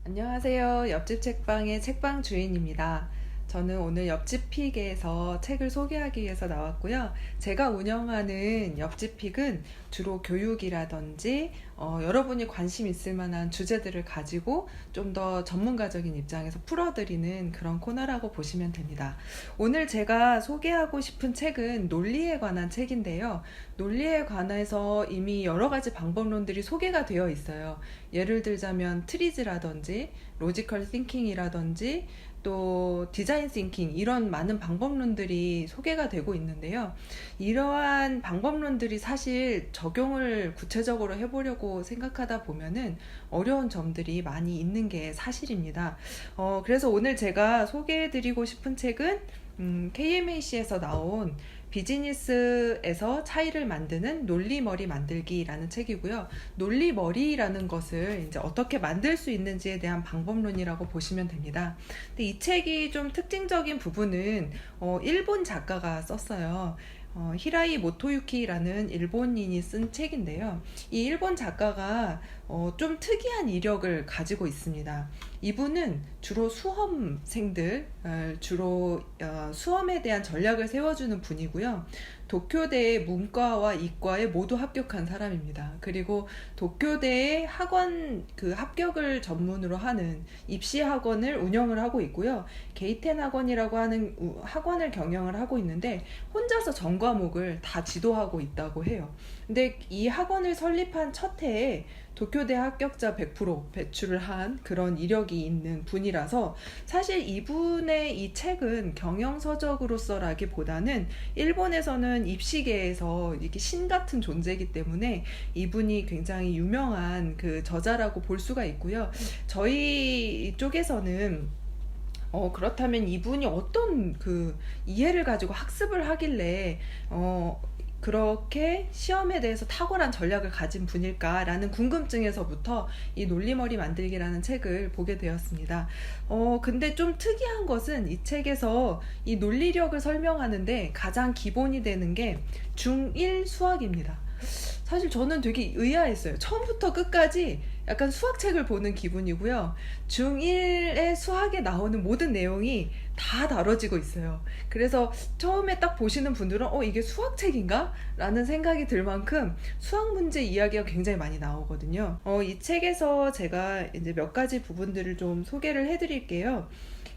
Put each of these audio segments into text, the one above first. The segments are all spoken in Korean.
안녕하세요. 옆집 책방의 책방 주인입니다. 저는 오늘 옆집 픽에서 책을 소개하기 위해서 나왔고요. 제가 운영하는 옆집 픽은 주로 교육이라든지 여러분이 관심 있을 만한 주제들을 가지고 좀 더 전문가적인 입장에서 풀어드리는 그런 코너라고 보시면 됩니다. 오늘 제가 소개하고 싶은 책은 논리에 관한 책인데요. 논리에 관해서 이미 여러 가지 방법론들이 소개가 되어 있어요. 예를 들자면 트리즈라든지 로지컬 띵킹이라든지 또 디자인 띵킹, 이런 많은 방법론들이 소개가 되고 있는데요. 이러한 방법론들이 사실 적용을 구체적으로 해보려고 생각하다 보면은 어려운 점들이 많이 있는 게 사실입니다. 그래서 오늘 제가 소개해드리고 싶은 책은 KMAC에서 나온 비즈니스에서 차이를 만드는 논리머리 만들기라는 책이고요. 논리머리라는 것을 이제 어떻게 만들 수 있는지에 대한 방법론이라고 보시면 됩니다. 근데 이 책이 좀 특징적인 부분은 일본 작가가 썼어요. 히라이 모토유키라는 일본인이 쓴 책인데요. 이 일본 작가가 좀 특이한 이력을 가지고 있습니다. 이분은 주로 수험생들, 주로 수험에 대한 전략을 세워주는 분이고요. 도쿄대의 문과와 이과에 모두 합격한 사람입니다. 그리고 도쿄대의 학원 합격을 전문으로 하는 입시 학원을 운영을 하고 있고요. 게이텐 학원이라고 하는 학원을 경영을 하고 있는데 혼자서 전 과목을 다 지도하고 있다고 해요. 근데 이 학원을 설립한 첫 해에 도쿄대 합격자 100% 배출을 한 그런 이력이 있는 분이라서 사실 이분의 이 책은 경영서적으로서라기보다는 일본에서는 입시계에서 이렇게 신 같은 존재이기 때문에 이분이 굉장히 유명한 그 저자라고 볼 수가 있고요. 저희 쪽에서는 그렇다면 이분이 어떤 이해를 가지고 학습을 하길래 그렇게 시험에 대해서 탁월한 전략을 가진 분일까라는 궁금증에서부터 이 논리머리 만들기라는 책을 보게 되었습니다. 근데 좀 특이한 것은 이 책에서 이 논리력을 설명하는데 가장 기본이 되는 게 중1 수학입니다. 사실 저는 되게 의아했어요. 처음부터 끝까지 약간 수학책을 보는 기분이고요. 중1의 수학에 나오는 모든 내용이 다 다뤄지고 있어요. 그래서 처음에 딱 보시는 분들은 이게 수학책인가? 라는 생각이 들 만큼 수학 문제 이야기가 굉장히 많이 나오거든요. 이 책에서 제가 이제 몇 가지 부분들을 좀 소개를 해드릴게요.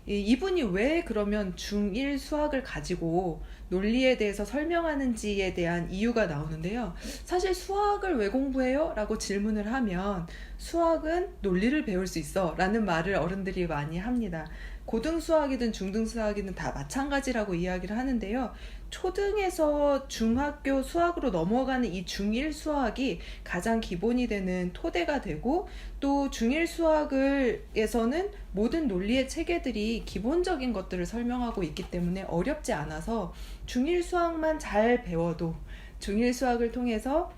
이분이 왜 그러면 중1 수학을 가지고 논리에 대해서 설명하는지에 대한 이유가 나오는데요. 사실 수학을 왜 공부해요? 라고 질문을 하면 수학은 논리를 배울 수 있어 라는 말을 어른들이 많이 합니다. 고등 수학이든 중등 수학이든 다 마찬가지라고 이야기를 하는데요. 초등에서 중학교 수학으로 넘어가는 이 중1 수학이 가장 기본이 되는 토대가 되고, 또 중1 수학에서는 모든 논리의 체계들이 기본적인 것들을 설명하고 있기 때문에 어렵지 않아서 중1 수학만 잘 배워도, 중1 수학을 통해서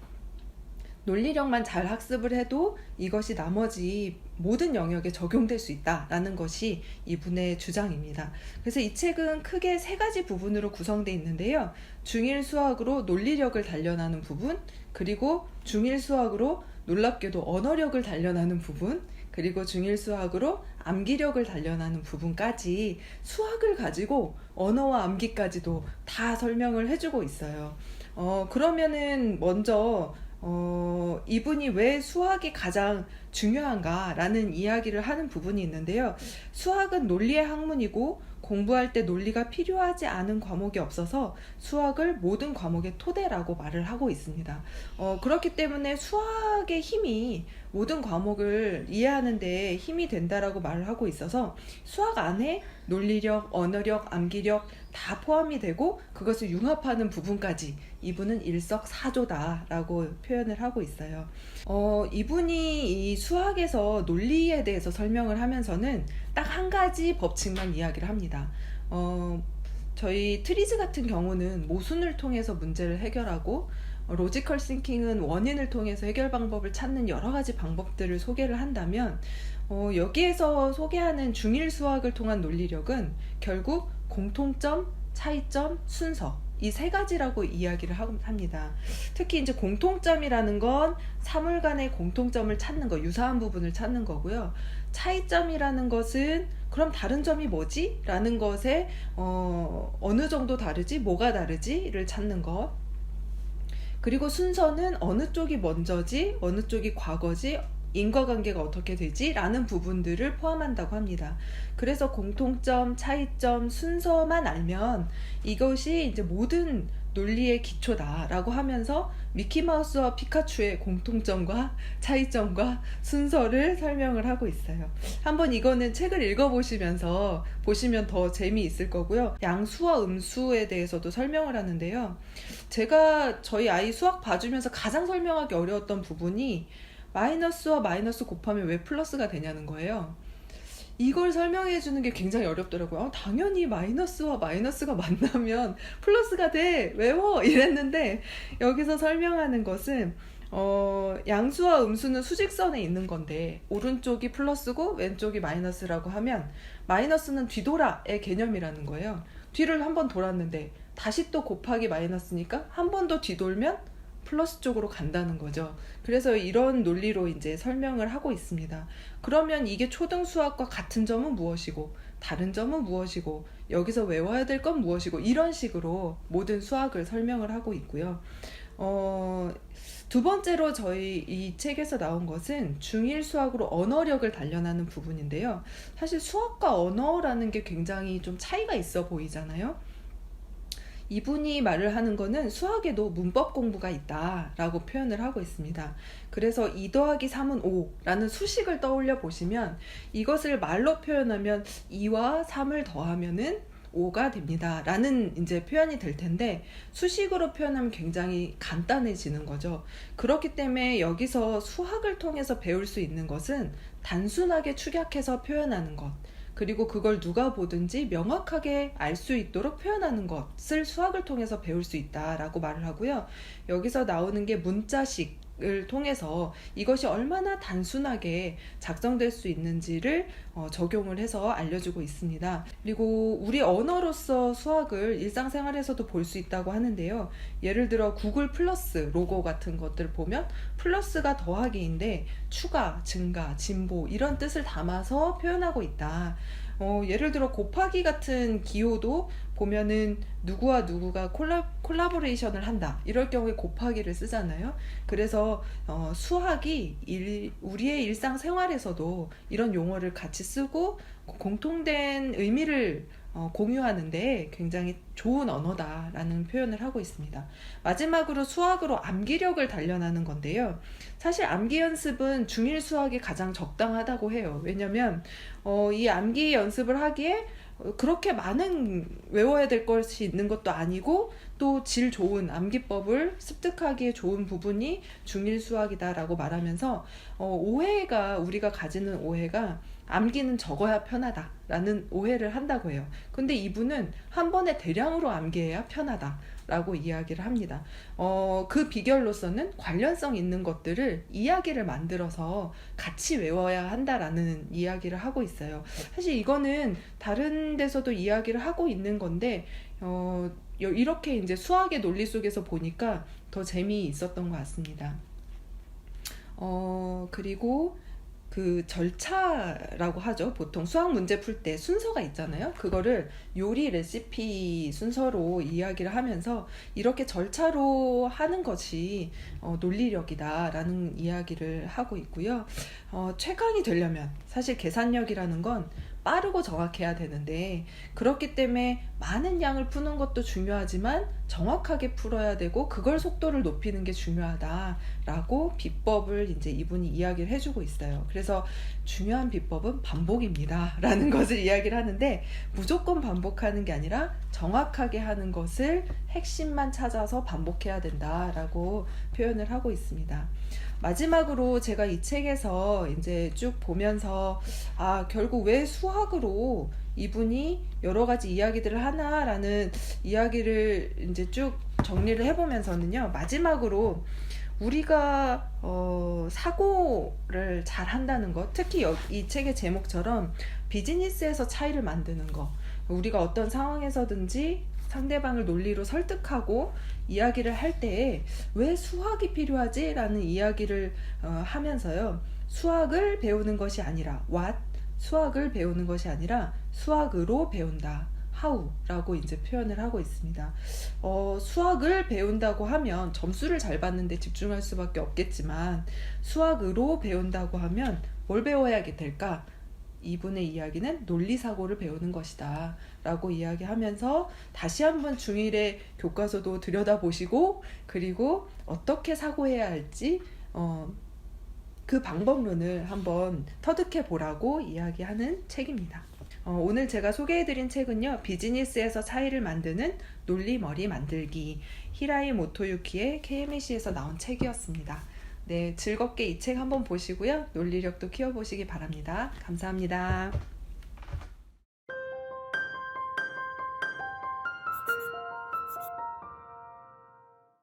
논리력만 잘 학습을 해도 이것이 나머지 모든 영역에 적용될 수 있다라는 것이 이분의 주장입니다. 그래서 이 책은 크게 세 가지 부분으로 구성되어 있는데요. 중1 수학으로 논리력을 단련하는 부분, 그리고 중1 수학으로 놀랍게도 언어력을 단련하는 부분, 그리고 중1 수학으로 암기력을 단련하는 부분까지 수학을 가지고 언어와 암기까지도 다 설명을 해주고 있어요. 그러면은 먼저 이분이 왜 수학이 가장 중요한가라는 이야기를 하는 부분이 있는데요. 수학은 논리의 학문이고 공부할 때 논리가 필요하지 않은 과목이 없어서 수학을 모든 과목의 토대라고 말을 하고 있습니다. 그렇기 때문에 수학의 힘이 모든 과목을 이해하는 데 힘이 된다라고 말을 하고 있어서 수학 안에 논리력, 언어력, 암기력 다 포함이 되고 그것을 융합하는 부분까지 이분은 일석사조다라고 표현을 하고 있어요. 이분이 이 수학에서 논리에 대해서 설명을 하면서는 딱 한 가지 법칙만 이야기를 합니다. 저희 트리즈 같은 경우는 모순을 통해서 문제를 해결하고, 로지컬 싱킹은 원인을 통해서 해결 방법을 찾는 여러 가지 방법들을 소개를 한다면, 여기에서 소개하는 중1 수학을 통한 논리력은 결국 공통점, 차이점, 순서, 이 세 가지라고 이야기를 합니다. 특히 이제 공통점이라는 건 사물 간의 공통점을 찾는 거, 유사한 부분을 찾는 거고요. 차이점이라는 것은 그럼 다른 점이 뭐지? 라는 것에 어느 정도 다르지? 뭐가 다르지?를 찾는 것. 그리고 순서는 어느 쪽이 먼저지? 어느 쪽이 과거지? 인과관계가 어떻게 되지? 라는 부분들을 포함한다고 합니다. 그래서 공통점, 차이점, 순서만 알면 이것이 이제 모든 논리의 기초다라고 하면서 미키마우스와 피카츄의 공통점과 차이점과 순서를 설명을 하고 있어요. 한번 이거는 책을 읽어보시면서 보시면 더 재미있을 거고요. 양수와 음수에 대해서도 설명을 하는데요. 제가 저희 아이 수학 봐주면서 가장 설명하기 어려웠던 부분이 마이너스와 마이너스 곱하면 왜 플러스가 되냐는 거예요. 이걸 설명해 주는 게 굉장히 어렵더라고요. 당연히 마이너스와 마이너스가 만나면 플러스가 돼. 외워. 이랬는데 여기서 설명하는 것은 양수와 음수는 수직선에 있는 건데 오른쪽이 플러스고 왼쪽이 마이너스라고 하면 마이너스는 뒤돌아의 개념이라는 거예요. 뒤를 한 번 돌았는데 다시 또 곱하기 마이너스니까 한 번 더 뒤돌면 플러스 쪽으로 간다는 거죠. 그래서 이런 논리로 이제 설명을 하고 있습니다. 그러면 이게 초등 수학과 같은 점은 무엇이고 다른 점은 무엇이고 여기서 외워야 될 건 무엇이고 이런 식으로 모든 수학을 설명을 하고 있고요. 두 번째로 저희 이 책에서 나온 것은 중1 수학으로 언어력을 단련하는 부분인데요. 사실 수학과 언어라는 게 굉장히 좀 차이가 있어 보이잖아요. 이분이 말을 하는 거는 수학에도 문법 공부가 있다라고 표현을 하고 있습니다. 그래서 2 더하기 3은 5라는 수식을 떠올려 보시면 이것을 말로 표현하면 2와 3을 더하면은 5가 됩니다 라는 이제 표현이 될 텐데 수식으로 표현하면 굉장히 간단해지는 거죠. 그렇기 때문에 여기서 수학을 통해서 배울 수 있는 것은 단순하게 축약해서 표현하는 것, 그리고 그걸 누가 보든지 명확하게 알 수 있도록 표현하는 것을 수학을 통해서 배울 수 있다라고 말을 하고요. 여기서 나오는 게 문자식을 통해서 이것이 얼마나 단순하게 작성될 수 있는지를 적용을 해서 알려주고 있습니다. 그리고 우리 언어로서 수학을 일상생활에서도 볼 수 있다고 하는데요. 예를 들어 구글 플러스 로고 같은 것들 보면 플러스가 더하기인데 추가, 증가, 진보 이런 뜻을 담아서 표현하고 있다. 예를 들어 곱하기 같은 기호도 보면은 누구와 누구가 콜라보레이션을 한다 이럴 경우에 곱하기를 쓰잖아요. 그래서 수학이 우리의 일상생활에서도 이런 용어를 같이 쓰고 공통된 의미를 공유하는데 굉장히 좋은 언어다라는 표현을 하고 있습니다. 마지막으로 수학으로 암기력을 단련하는 건데요. 사실 암기 연습은 중1 수학이 가장 적당하다고 해요. 왜냐면 이 암기 연습을 하기에 그렇게 많은 외워야 될 것이 있는 것도 아니고 또 질 좋은 암기법을 습득하기에 좋은 부분이 중1 수학이다라고 말하면서 우리가 가지는 오해가 암기는 적어야 편하다라는 오해를 한다고 해요. 근데 이분은 한 번에 대량으로 암기해야 편하다라고 이야기를 합니다. 그 비결로서는 관련성 있는 것들을 이야기를 만들어서 같이 외워야 한다라는 이야기를 하고 있어요. 사실 이거는 다른 데서도 이야기를 하고 있는 건데 이렇게 이제 수학의 논리 속에서 보니까 더 재미있었던 것 같습니다. 그리고 그 절차라고 하죠. 보통 수학 문제 풀 때 순서가 있잖아요. 그거를 요리 레시피 순서로 이야기를 하면서 이렇게 절차로 하는 것이 논리력이다라는 이야기를 하고 있고요. 최강이 되려면 사실 계산력이라는 건 빠르고 정확해야 되는데 그렇기 때문에 많은 양을 푸는 것도 중요하지만 정확하게 풀어야 되고 그걸 속도를 높이는 게 중요하다라고 비법을 이제 이분이 이야기를 해주고 있어요. 그래서 중요한 비법은 반복입니다 라는 것을 이야기를 하는데 무조건 반복하는 게 아니라 정확하게 하는 것을 핵심만 찾아서 반복해야 된다라고 표현을 하고 있습니다. 마지막으로 제가 이 책에서 이제 쭉 보면서 결국 왜 수학으로 이분이 여러 가지 이야기들을 하나라는 이야기를 이제 쭉 정리를 해보면서는요. 마지막으로 우리가 사고를 잘 한다는 것, 특히 이 책의 제목처럼 비즈니스에서 차이를 만드는 것, 우리가 어떤 상황에서든지 상대방을 논리로 설득하고 이야기를 할 때에 왜 수학이 필요하지? 라는 이야기를 하면서요. 수학을 배우는 것이 아니라 what? 수학을 배우는 것이 아니라 수학으로 배운다. how라고 이제 표현을 하고 있습니다. 수학을 배운다고 하면 점수를 잘 받는데 집중할 수밖에 없겠지만 수학으로 배운다고 하면 뭘 배워야 될까? 이분의 이야기는 논리사고를 배우는 것이다 라고 이야기하면서 다시 한번 중1의 교과서도 들여다보시고 그리고 어떻게 사고해야 할지 그 방법론을 한번 터득해 보라고 이야기하는 책입니다. 오늘 제가 소개해드린 책은요. 비즈니스에서 차이를 만드는 논리머리 만들기, 히라이 모토유키의 KMAC에서 나온 책이었습니다. 네, 즐겁게 이 책 한번 보시고요. 논리력도 키워보시기 바랍니다. 감사합니다.